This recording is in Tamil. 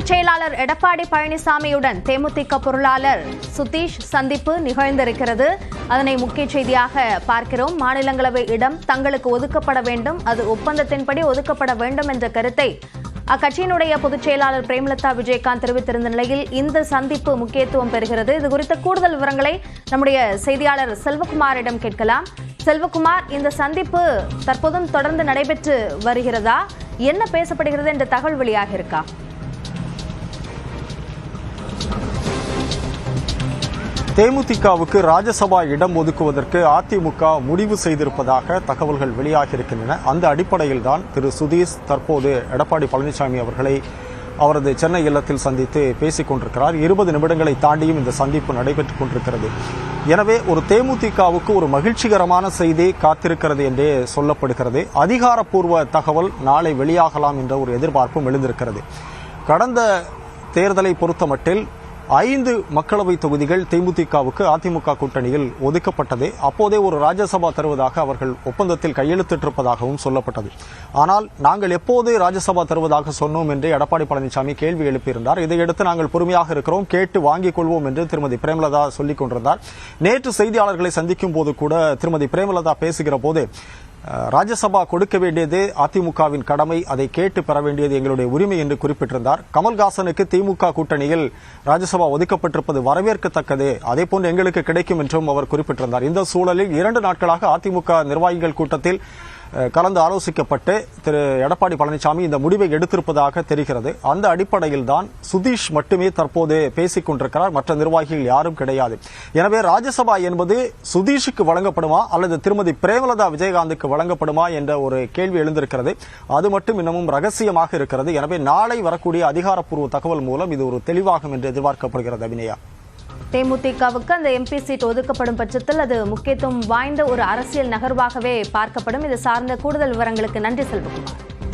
பொதுச் செயலாளர் எடப்பாடி பழனிசாமியுடன் தேமுதிக பொருளாளர் சுதீஷ் சந்திப்பு நிகழ்ந்திருக்கிறது. அதனை முக்கிய செய்தியாக பார்க்கிறோம். மாநிலங்களவை இடம் தங்களுக்கு ஒதுக்கப்பட வேண்டும், அது ஒப்பந்தத்தின்படி ஒதுக்கப்பட வேண்டும் என்ற கருத்தை அக்கட்சியினுடைய பொதுச் செயலாளர் பிரேமலதா விஜயகாந்த் தெரிவித்திருந்த நிலையில் இந்த சந்திப்பு முக்கியத்துவம் பெறுகிறது. இது குறித்த கூடுதல் விவரங்களை நம்முடைய செய்தியாளர் செல்வகுமாரிடம் கேட்கலாம். செல்வகுமார், இந்த சந்திப்பு தற்போதும் தொடர்ந்து நடைபெற்று வருகிறதா? என்ன பேசப்படுகிறது என்ற தகவல் வெளியாக இருக்கா? தேமுதிகவுக்கு ராஜ்யசபா இடம் ஒதுக்குவதற்கு அதிமுக முடிவு செய்திருப்பதாக தகவல்கள் வெளியாகியிருக்கின்றன. அந்த அடிப்படையில் தான் திரு சுதீஷ் தற்போது எடப்பாடி பழனிசாமி அவர்களை அவரது சென்னை இல்லத்தில் சந்தித்து பேசிக் கொண்டிருக்கிறார். 20 நிமிடங்களை தாண்டியும் இந்த சந்திப்பு நடைபெற்றுக் கொண்டிருக்கிறது. எனவே ஒரு தேமுதிகவுக்கு ஒரு மகிழ்ச்சிகரமான செய்தி காத்திருக்கிறது என்றே சொல்லப்படுகிறது. அதிகாரப்பூர்வ தகவல் நாளை வெளியாகலாம் என்ற ஒரு எதிர்பார்ப்பும் எழுந்திருக்கிறது. கடந்த தேர்தலை பொறுத்தமட்டில் 5 மக்களவை தொகுதிகள் தேமுதிகவுக்கு அதிமுக கூட்டணியில் ஒதுக்கப்பட்டது. அப்போதே ஒரு ராஜ்யசபா தருவதாக அவர்கள் ஒப்பந்தத்தில் கையெழுத்திட்டிருப்பதாகவும் சொல்லப்பட்டது. ஆனால் நாங்கள் எப்போது ராஜ்யசபா தருவதாக சொன்னோம் என்று எடப்பாடி பழனிசாமி கேள்வி எழுப்பியிருந்தார். இதையடுத்து நாங்கள் பொறுமையாக இருக்கிறோம், கேட்டு வாங்கிக் கொள்வோம் என்று திருமதி பிரேமலதா சொல்லிக் கொண்டிருந்தார். நேற்று செய்தியாளர்களை சந்திக்கும் போது கூட திருமதி பிரேமலதா பேசுகிற போது ராஜ்யசபா கொடுக்க வேண்டியது அதிமுகவின் கடமை, அதை கேட்டு பெற வேண்டியது எங்களுடைய உரிமை என்று குறிப்பிட்டிருந்தார். கமல்ஹாசனுக்கு திமுக கூட்டணியில் ராஜ்யசபா ஒதுக்கப்பட்டிருப்பது வரவேற்கத்தக்கது, அதே போன்று எங்களுக்கு கிடைக்கும் என்றும் அவர் குறிப்பிட்டிருந்தார். இந்த சூழலில் 2 நாட்களாக அதிமுக நிர்வாகிகள் கூட்டத்தில் கலந்து ஆலோசிக்கப்பட்டு திரு எடப்பாடி பழனிசாமி இந்த முடிவை எடுத்திருப்பதாக தெரிகிறது. அந்த அடிப்படையில் தான் சுதீஷ் மட்டுமே தற்போது பேசிக் கொண்டிருக்கிறார், மற்ற நிர்வாகிகள் யாரும் கிடையாது. எனவே ராஜ்யசபா என்பது சுதீஷுக்கு வழங்கப்படுமா அல்லது திருமதி பிரேமலதா விஜயகாந்துக்கு வழங்கப்படுமா என்ற ஒரு கேள்வி எழுந்திருக்கிறது. அது மட்டும் இன்னமும் ரகசியமாக இருக்கிறது. எனவே நாளை வரக்கூடிய அதிகாரப்பூர்வ தகவல் மூலம் இது ஒரு தெளிவாகும் என்று எதிர்பார்க்கப்படுகிறது. அபிநயா, தேமுதிகவுக்கு அந்த எம்பி சீட் ஒதுக்கப்படும் பட்சத்தில் அது முக்கியத்துவம் வாய்ந்த ஒரு அரசியல் நகர்வாகவே பார்க்கப்படும். இது சார்ந்த கூடுதல் விவரங்களுக்கு நன்றி செல்வகுமார்.